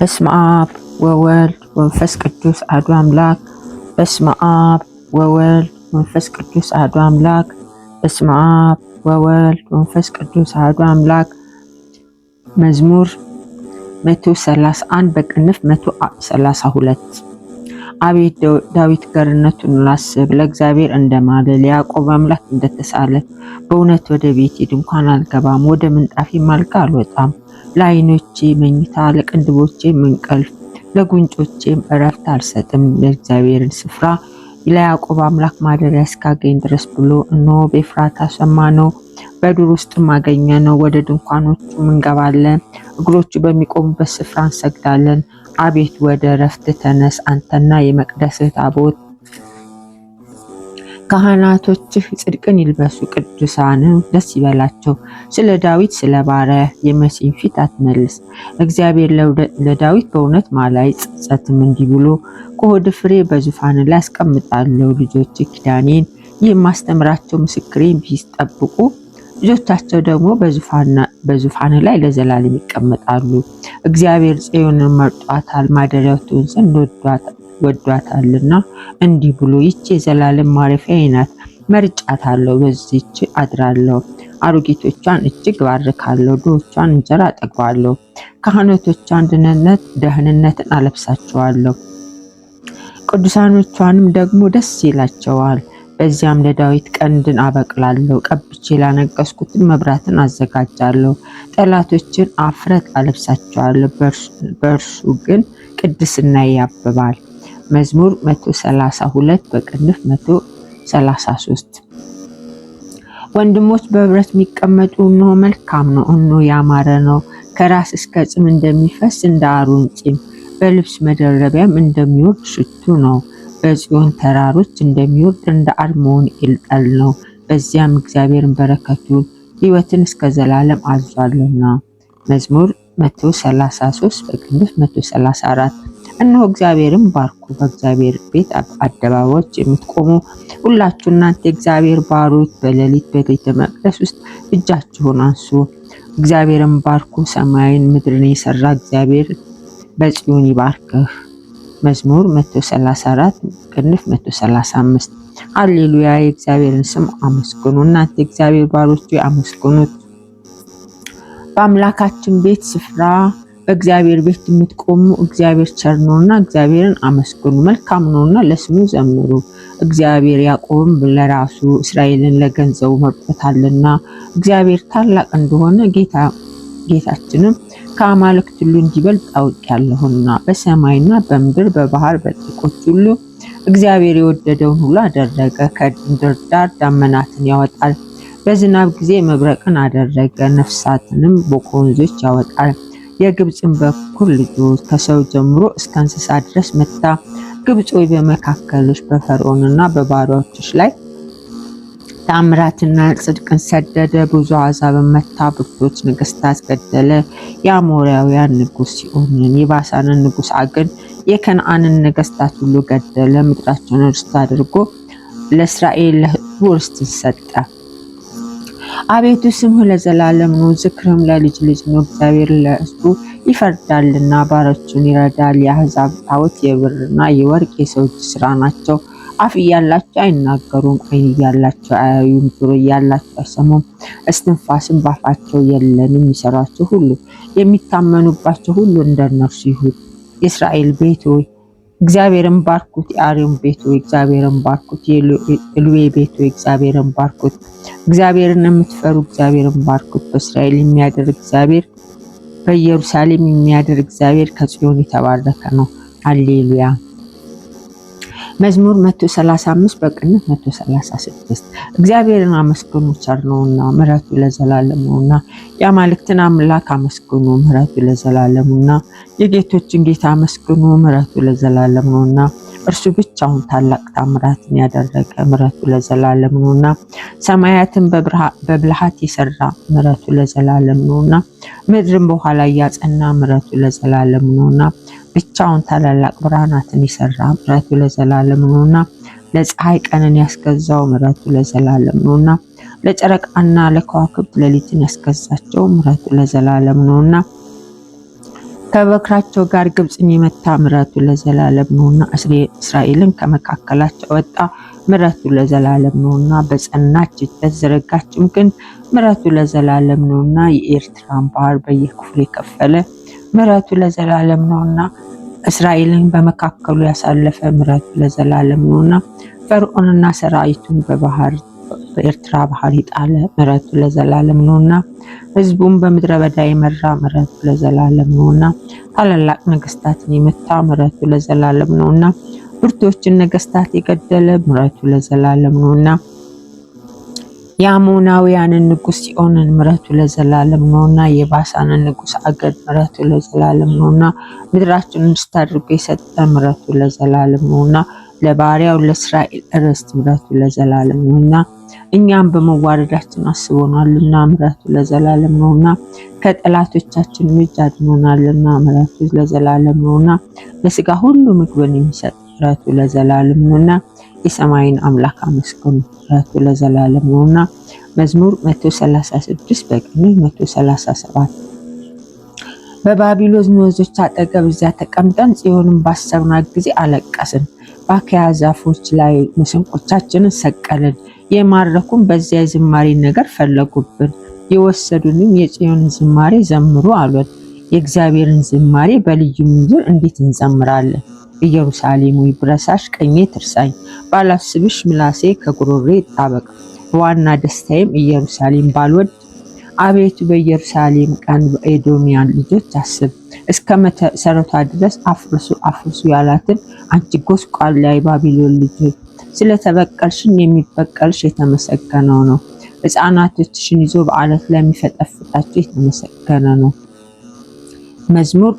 በስመ አብ ወወልድ ወመንፈስ ቅዱስ አሐዱ አምላክ። በስመ አብ ወወልድ ወመንፈስ ቅዱስ አሐዱ አምላክ። በስመ አብ ወወልድ ወመንፈስ ቅዱስ አሐዱ አምላክ። መዝሙር 131 በቅንፍ 132 አቤት ዳዊት ገርነቱን ላስብ፣ ለእግዚአብሔር እንደማለ ለያዕቆብ አምላክ እንደተሳለ። በእውነት ወደ ቤቴ ድንኳን አልገባም፣ ወደ ምንጣፌም አልጋ አልወጣም። ለዓይኖቼ መኝታ ለቅንድቦቼም እንቅልፍ ለጉንጮቼም እረፍት አልሰጥም። ለእግዚአብሔርን ስፍራ ለያዕቆብ አምላክ ማደሪያ እስካገኝ ድረስ ብሎ እነሆ በኤፍራታ ሰማነው፣ በዱር ውስጥም አገኘነው። ወደ ድንኳኖቹም እንገባለን፣ እግሮቹ በሚቆሙበት ስፍራ እንሰግዳለን። አቤት ወደ እረፍት ተነስ፣ አንተና የመቅደስህ ታቦት። ካህናቶችህ ጽድቅን ይልበሱ፣ ቅዱሳንም ደስ ይበላቸው። ስለ ዳዊት ስለ ባሪያህ የመሲህን ፊት አትመልስ። እግዚአብሔር ለዳዊት በእውነት ማለ፣ አይጸጸትም። እንዲህ ብሎ ከሆድ ፍሬ በዙፋን ላይ አስቀምጣለሁ። ልጆች ኪዳኔን የማስተምራቸው ምስክሬን ቢጠብቁ ልጆቻቸው ደግሞ በዙፋን ላይ ለዘላለም ይቀመጣሉ። እግዚአብሔር ጽዮንን መርጧታል፣ ማደሪያው ትሆን ዘንድ ወዷታልና። እንዲህ ብሎ ይህች የዘላለም ማረፊያዬ ናት፣ መርጫታለሁ፣ በዚህች አድራለሁ። አሮጊቶቿን እጅግ ባርካለሁ፣ ድሆቿን እንጀራ አጠግባለሁ። ካህናቶቿን ደህንነትን አለብሳቸዋለሁ፣ ቅዱሳኖቿንም ደግሞ ደስ ይላቸዋል። በዚያም ለዳዊት ቀንድን አበቅላለሁ፣ ቀብቼ ላነገሥኩትም መብራትን አዘጋጃለሁ። ጠላቶችን አፍረት አለብሳቸዋለሁ፣ በእርሱ ግን ቅድስና ያብባል። መዝሙር 132 በቅንፍ 133 ወንድሞች በህብረት የሚቀመጡ እነሆ መልካም ነው፣ እነሆ ያማረ ነው። ከራስ እስከ ጽም እንደሚፈስ እንደ አሮን ጺም፣ በልብስ መደረቢያም እንደሚወርድ ሽቱ ነው። በጽዮን ተራሮች እንደሚወርድ እንደ አርሞንዔል ጠል ነው። በዚያም እግዚአብሔርን በረከቱን ሕይወትን እስከ ዘላለም አዟልና። መዝሙር 133 በቅንፍ 134 እነሆ እግዚአብሔርን ባርኩ፣ በእግዚአብሔር ቤት አደባባዮች የምትቆሙ ሁላችሁ እናንተ የእግዚአብሔር ባሮች፣ በሌሊት በቤተ መቅደስ ውስጥ እጃችሁን አንሱ። እግዚአብሔርን ባርኩ፣ ሰማይን ምድርን የሰራ እግዚአብሔር በጽዮን ይባርክህ። መዝሙር 134 ቅንፍ 135 ሃሌሉያ። የእግዚአብሔርን ስም አመስግኑ፣ እናንተ የእግዚአብሔር ባሮች አመስግኑት። በአምላካችን ቤት ስፍራ በእግዚአብሔር ቤት የምትቆሙ እግዚአብሔር ቸር ነውና እግዚአብሔርን አመስግኑ፣ መልካም ነውና ለስሙ ዘምሩ። እግዚአብሔር ያዕቆብን ለራሱ እስራኤልን ለገንዘቡ መርጦታልና። እግዚአብሔር ታላቅ እንደሆነ ጌታችንም ከአማልክት ሁሉ እንዲበልጥ አውቄአለሁና። በሰማይና በምድር በባህር በጥልቆች ሁሉ እግዚአብሔር የወደደውን ሁሉ አደረገ። ከምድር ዳር ደመናትን ያወጣል፣ በዝናብ ጊዜ መብረቅን አደረገ። ነፍሳትንም በወንዞች ያወጣል። የግብፅን በኩር ልጆች ከሰው ጀምሮ እስከ እንስሳ ድረስ መታ። ግብፅ ሆይ በመካከልሽ በፈርዖንና በባሪያዎችሽ ላይ ተአምራትና ጽድቅን ሰደደ። ብዙ አሕዛብን መታ፣ ብርቶች ነገሥታት ገደለ። የአሞራውያን ንጉሥ ሲሆንን፣ የባሳንን ንጉሥ ዐግን፣ የከነዓንን ነገሥታት ሁሉ ገደለ። ምድራቸውን ርስት አድርጎ ለእስራኤል ለሕዝቡ ርስትን ሰጠ። አቤቱ ስምህ ለዘላለም ነው፣ ዝክርህም ለልጅ ልጅ ነው። እግዚአብሔር ለሕዝቡ ይፈርዳልና ባሮቹን ይረዳል። የአሕዛብ ጣዖት የብርና የወርቅ የሰው እጅ ሥራ ናቸው። አፍ እያላቸው አይናገሩም፣ ዓይን እያላቸው አያዩም፣ ጆሮ እያላቸው አይሰሙም፣ እስትንፋስም ባፋቸው የለም። የሚሰሯቸው ሁሉ የሚታመኑባቸው ሁሉ እንደነርሱ ይሁን። የእስራኤል ቤት ሆይ እግዚአብሔርን ባርኩት። የአርዮን ቤት ሆይ እግዚአብሔርን ባርኩት። የኤልዌ ቤት ሆይ እግዚአብሔርን ባርኩት። እግዚአብሔርን የምትፈሩ እግዚአብሔርን ባርኩት። በእስራኤል የሚያድር እግዚአብሔር፣ በኢየሩሳሌም የሚያድር እግዚአብሔር ከጽዮን የተባረከ ነው። ሃሌሉያ። መዝሙር 135 በቅንፍ 136 እግዚአብሔርን አመስግኑ፣ ቸር ነውና ምሕረቱ ለዘላለም ነውና። የአማልክትን አምላክ አመስግኑ፣ ምሕረቱ ለዘላለም ነውና። የጌቶችን ጌታ አመስግኑ፣ ምሕረቱ ለዘላለም ነውና። እርሱ ብቻውን ታላቅ ታምራትን ያደረገ፣ ምሕረቱ ለዘላለም ነውና። ሰማያትን በብልሃት የሰራ፣ ምሕረቱ ለዘላለም ነውና። ምድርን በውኃ ላይ ያጸና፣ ምሕረቱ ለዘላለም ነውና። ብቻውን ታላላቅ ብርሃናትን የሰራ፣ ምሕረቱ ለዘላለም ነውና። ለፀሐይ ቀንን ያስገዛው፣ ምሕረቱ ለዘላለም ነውና። ለጨረቃና ለከዋክብት ሌሊትን ያስገዛቸው፣ ምሕረቱ ለዘላለም ነውና። ከበክራቸው ጋር ግብፅን የመታ ምሕረቱ ለዘላለም ነውና እስራኤልን ከመካከላቸው ወጣ ምሕረቱ ለዘላለም ነውና በጸናች በተዘረጋችም ክንድ ምሕረቱ ለዘላለም ነውና የኤርትራን ባህር በየክፍሉ የከፈለ ምሕረቱ ለዘላለም ነውና እስራኤልን በመካከሉ ያሳለፈ ምሕረቱ ለዘላለም ነውና ፈርዖንና ሰራዊቱን በኤርትራ ባህር የጣለ ምሕረቱ ለዘላለም ነውና ሕዝቡን በምድረ በዳ የመራ ምሕረቱ ለዘላለም ነውና ታላላቅ ነገስታትን የመታ ምሕረቱ ለዘላለም ነውና ብርቱዎችን ነገስታት የገደለ ምሕረቱ ለዘላለም ነውና የአሞናውያንን ንጉስ ሲኦንን ምሕረቱ ለዘላለም ነውና የባሳንን ንጉስ አገድ ምሕረቱ ለዘላለም ነውና ምድራችንን እንድታደርጉ የሰጠ ምሕረቱ ለዘላለም ነውና ለባሪያው ለእስራኤል ርስት ምሕረቱ ለዘላለም ነውና እኛም በመዋረዳችን አስቦናልና ምሕረቱ ለዘላለም ነውና ከጠላቶቻችን እጅ አድኖናልና ምሕረቱ ለዘላለም ነውና ለስጋ ሁሉ ምግብን የሚሰጥ ምሕረቱ ለዘላለም ነውና የሰማይን አምላክ አመስግኑ ምሕረቱ ለዘላለም ነውና መዝሙር 136 በቅንፍ 137 በባቢሎን ወንዞች አጠገብ እዚያ ተቀምጠን ጽዮንን ባሰብናት ጊዜ አለቀስን። በአካያ ዛፎች ላይ መሰንቆቻችንን ሰቀልን። የማረኩን በዚያ የዝማሬ ነገር ፈለጉብን። የወሰዱንም የጽዮንን ዝማሬ ዘምሩ አሉን። የእግዚአብሔርን ዝማሬ በልዩ ምድር እንዴት እንዘምራለን? ኢየሩሳሌም ሆይ ብረሳሽ ቀኜ ትርሳኝ፣ ባላስብሽ ምላሴ ከጉሮሬ ይጣበቅ። ዋና ደስታዬም ኢየሩሳሌም ባልወድ አቤቱ በኢየሩሳሌም ቀን በኤዶምያን ልጆች አስብ። እስከ መሰረቷ ድረስ አፍርሱ ያላትን አንቺ ጎስቋላ የባቢሎን ልጆች ስለተበቀልሽን የሚበቀልሽ የተመሰገነው ነው። ሕፃናቶችሽን ይዞ በዓለት ላይ የሚፈጠፍጣቸው የተመሰገነ ነው። መዝሙር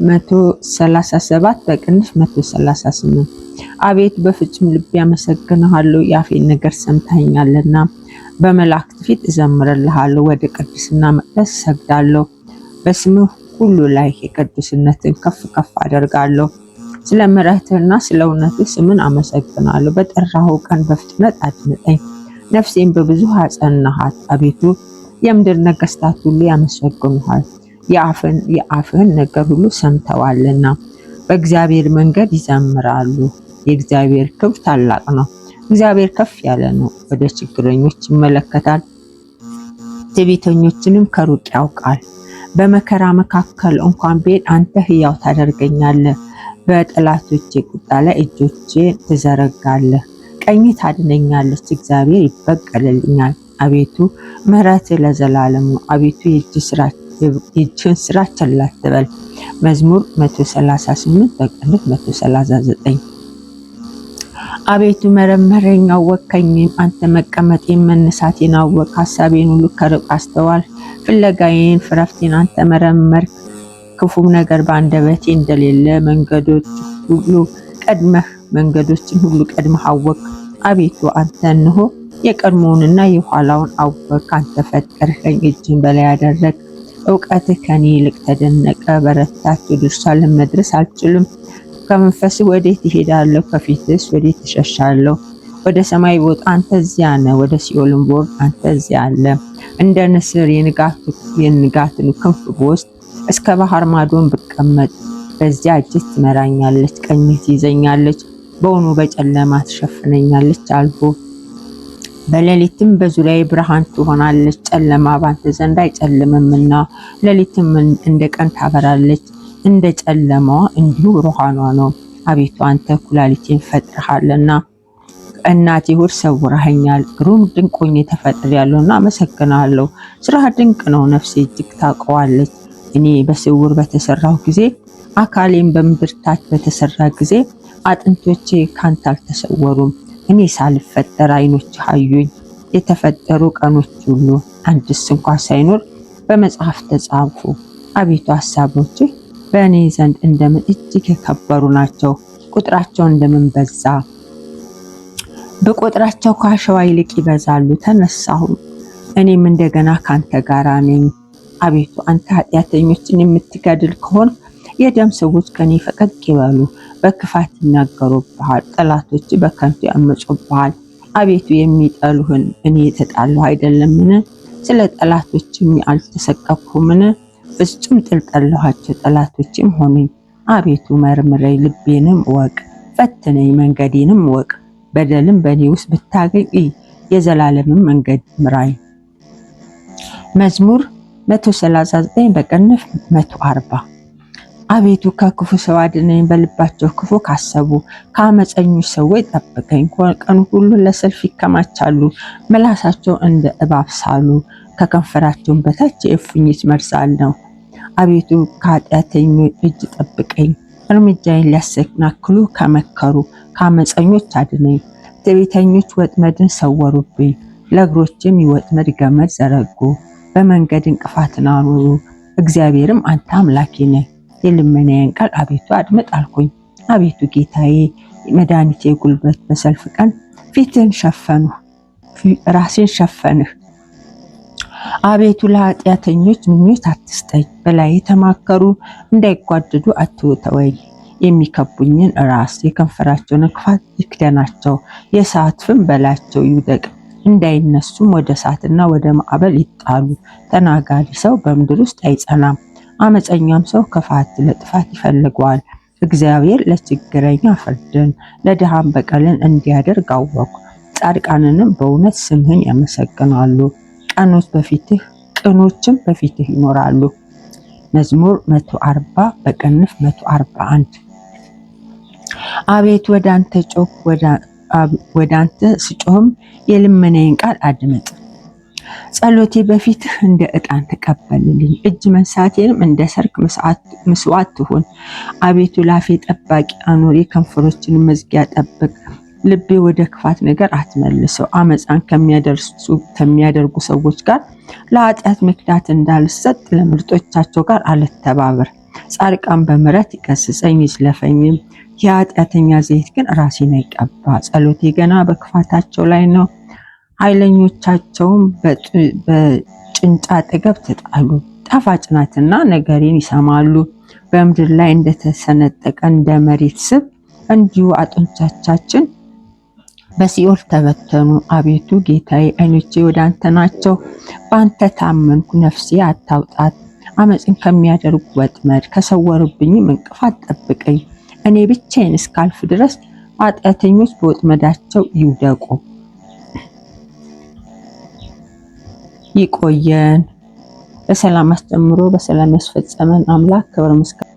137 በቅንፍ 138 አቤቱ በፍጹም ልቤ አመሰግንሃለሁ፣ የአፌን ነገር ሰምተኸኛልና። በመላእክት ፊት እዘምርልሃለሁ፣ ወደ ቅድስና መቅደስ እሰግዳለሁ። በስምህ ሁሉ ላይ የቅዱስነትን ከፍ ከፍ አደርጋለሁ። ስለ ምሕረትህና ስለ እውነትህ ስምን አመሰግናለሁ። በጠራኸው ቀን በፍጥነት አድምጠኝ። ነፍሴን በብዙ አጸናሃት። አቤቱ የምድር ነገስታት ሁሉ ያመሰግኑሃል፣ የአፍህን ነገር ሁሉ ሰምተዋልና። በእግዚአብሔር መንገድ ይዘምራሉ። የእግዚአብሔር ክብር ታላቅ ነው። እግዚአብሔር ከፍ ያለ ነው፣ ወደ ችግረኞች ይመለከታል፣ ትዕቢተኞችንም ከሩቅ ያውቃል። በመከራ መካከል እንኳን ብሄድ አንተ ሕያው ታደርገኛለህ። በጠላቶቼ ቁጣ ላይ እጆቼን ትዘረጋለህ። ቀኝህ ታድነኛለች፣ እግዚአብሔር ይበቀልልኛል። አቤቱ ምሕረትህ ለዘላለም ነው። አቤቱ የእጅህን ስራ ቸል አትበል። መዝሙር 138 በቅንፍ 139 አቤቱ መረመረኝ አወቅከኝም። አንተ መቀመጤን መነሳቴን አወቅ። ሀሳቤን ሁሉ ከሩቅ አስተዋል። ፍለጋዬን ፍረፍቴን አንተ መረመርክ። ክፉም ነገር በአንደበቴ እንደሌለ መንገዶችን ሁሉ ቀድመህ አወቅ። አቤቱ አንተ እንሆ የቀድሞውንና የኋላውን አወቅ። አንተ ፈጠርከኝ፣ እጅን በላይ ያደረግ። እውቀትህ ከኔ ይልቅ ተደነቀ። በረታች፣ ወደ ኢየሩሳሌም መድረስ አልችልም። ከመንፈስህ ወዴት እሄዳለሁ? ከፊትስ ወዴት እሸሻለሁ? ወደ ሰማይ ብወጣ አንተ እዚያ ነህ፣ ወደ ሲኦልም ብወርድ አንተ እዚያ አለ። እንደ ንስር የንጋትን ክንፍ ብወስድ፣ እስከ ባህር ማዶን ብቀመጥ፣ በዚያ እጅህ ትመራኛለች፣ ቀኝህ ትይዘኛለች። በውኑ በጨለማ ትሸፍነኛለች አልሁ። በሌሊትም በዙሪያዬ ብርሃን ትሆናለች። ጨለማ ባንተ ዘንድ አይጨልምምና፣ ሌሊትም እንደ ቀን ታበራለች። እንደ ጨለማዋ እንዲሁ ብርሃኗ ነው። አቤቱ አንተ ኩላሊቴን ፈጥረሃልና እናቴ ሆድ ሰውረኸኛል። ግሩም ድንቅ ሆኜ ተፈጥሬያለሁና አመሰግናለሁ። ስራህ ድንቅ ነው፣ ነፍሴ እጅግ ታውቀዋለች። እኔ በስውር በተሰራሁ ጊዜ፣ አካሌም በምድር ታች በተሰራ ጊዜ አጥንቶቼ ካንተ አልተሰወሩም። እኔ ሳልፈጠር ዓይኖችህ አዩኝ። የተፈጠሩ ቀኖች ሁሉ አንድስ እንኳ ሳይኖር በመጽሐፍ ተጻፉ። አቤቱ ሐሳቦችህ በእኔ ዘንድ እንደምን እጅግ የከበሩ ናቸው። ቁጥራቸው እንደምን በዛ! በቁጥራቸው ከአሸዋ ይልቅ ይበዛሉ። ተነሳሁ፣ እኔም እንደገና ካንተ ጋር ነኝ። አቤቱ አንተ ኃጢአተኞችን የምትገድል ከሆን የደም ሰዎች ከኔ ፈቀቅ ይበሉ። በክፋት ይናገሩብሃል፣ ጠላቶች በከንቱ ያመፁብሃል። አቤቱ የሚጠሉህን እኔ የተጣለሁ አይደለምን? ስለ ጠላቶችም አልተሰቀቅሁምን? ፍጹም ጥል ጠላኋቸው፣ ጠላቶችም ሆኑኝ። አቤቱ መርምረኝ፣ ልቤንም እወቅ፣ ፈትነኝ፣ መንገዴንም እወቅ። በደልም በእኔ ውስጥ ብታገኝ እይ፣ የዘላለምን መንገድ ምራኝ። መዝሙር 139 በቅንፍ 140 አቤቱ ከክፉ ሰው አድነኝ፣ በልባቸው ክፉ ካሰቡ ከአመፀኞች ሰዎች ጠብቀኝ። ቀኑ ሁሉ ለሰልፍ ይከማቻሉ፣ ምላሳቸው እንደ እባብ ሳሉ፣ ከከንፈራቸውን በታች የእፉኝት መርዝ ነው። አቤቱ ከኃጢአተኞች እጅ ጠብቀኝ፣ እርምጃዬን ሊያሰናክሉ ከመከሩ ከአመፀኞች አድነኝ። ትዕቢተኞች ወጥመድን ሰወሩብኝ፣ ለእግሮችም የወጥመድ ገመድ ዘረጉ። በመንገድ እንቅፋትን አኖሩ። እግዚአብሔርም አንተ አምላኬ ነህ፣ የልመናዬን ቃል አቤቱ አድምጥ አልኩኝ። አቤቱ ጌታዬ መድኃኒቴ ጉልበት፣ በሰልፍ ቀን ፊትህን ሸፈንሁ፣ ራሴን ሸፈንህ። አቤቱ ለኃጢአተኞች ምኞት አትስጠኝ፣ በላይ የተማከሩ እንዳይጓደዱ አትተወኝ። የሚከቡኝን ራስ የከንፈራቸውን ክፋት ይክደናቸው፣ የእሳት ፍም በላያቸው ይውደቅ። እንዳይነሱም ወደ እሳትና ወደ ማዕበል ይጣሉ። ተናጋሪ ሰው በምድር ውስጥ አይጸናም፣ አመፀኛም ሰው ክፋት ለጥፋት ይፈልገዋል። እግዚአብሔር ለችግረኛ ፍርድን ለድሃም በቀልን እንዲያደርግ አወቅሁ። ጻድቃንንም በእውነት ስምህን ያመሰግናሉ፣ ቅኖችም በፊትህ ይኖራሉ። መዝሙር 140 በቅንፍ 141 አቤቱ ወደ አንተ ጮኽሁ፣ ወደ አንተ ስጮህም የልመናዬን ቃል አድምጥ። ጸሎቴ በፊትህ እንደ ዕጣን ተቀበልልኝ፣ እጅ መንሳቴንም እንደ ሰርክ መስዋዕት ትሁን። አቤቱ ላፌ ጠባቂ አኑር፣ የከንፈሮችን መዝጊያ ጠብቅ። ልቤ ወደ ክፋት ነገር አትመልሰው፣ አመፃን ከሚያደርጉ ሰዎች ጋር ለኃጢአት ምክንያት እንዳልሰጥ ለምርጦቻቸው ጋር አልተባበር። ጻድቃን በምሕረት ይገስጸኝ ይዝለፈኝም፣ የኃጢአተኛ ዘይት ግን ራሴን አይቀባ። ጸሎቴ ገና በክፋታቸው ላይ ነው፣ ኃይለኞቻቸውም በጭንጫ አጠገብ ተጣሉ። ጣፋጭ ናትና ነገሬን ይሰማሉ። በምድር ላይ እንደተሰነጠቀ እንደ መሬት ስብ እንዲሁ አጥንቶቻችን በሲኦል ተበተኑ። አቤቱ ጌታዬ ዓይኖቼ ወደ አንተ ናቸው፣ በአንተ ታመንኩ። ነፍሴ አታውጣት። አመፅን ከሚያደርጉ ወጥመድ ከሰወሩብኝም እንቅፋት ጠብቀኝ። እኔ ብቻዬን እስካልፍ ድረስ ኃጢአተኞች በወጥመዳቸው ይውደቁ። ይቆየን። በሰላም አስጀምሮ በሰላም ያስፈጸመን አምላክ ክብር ምስጋና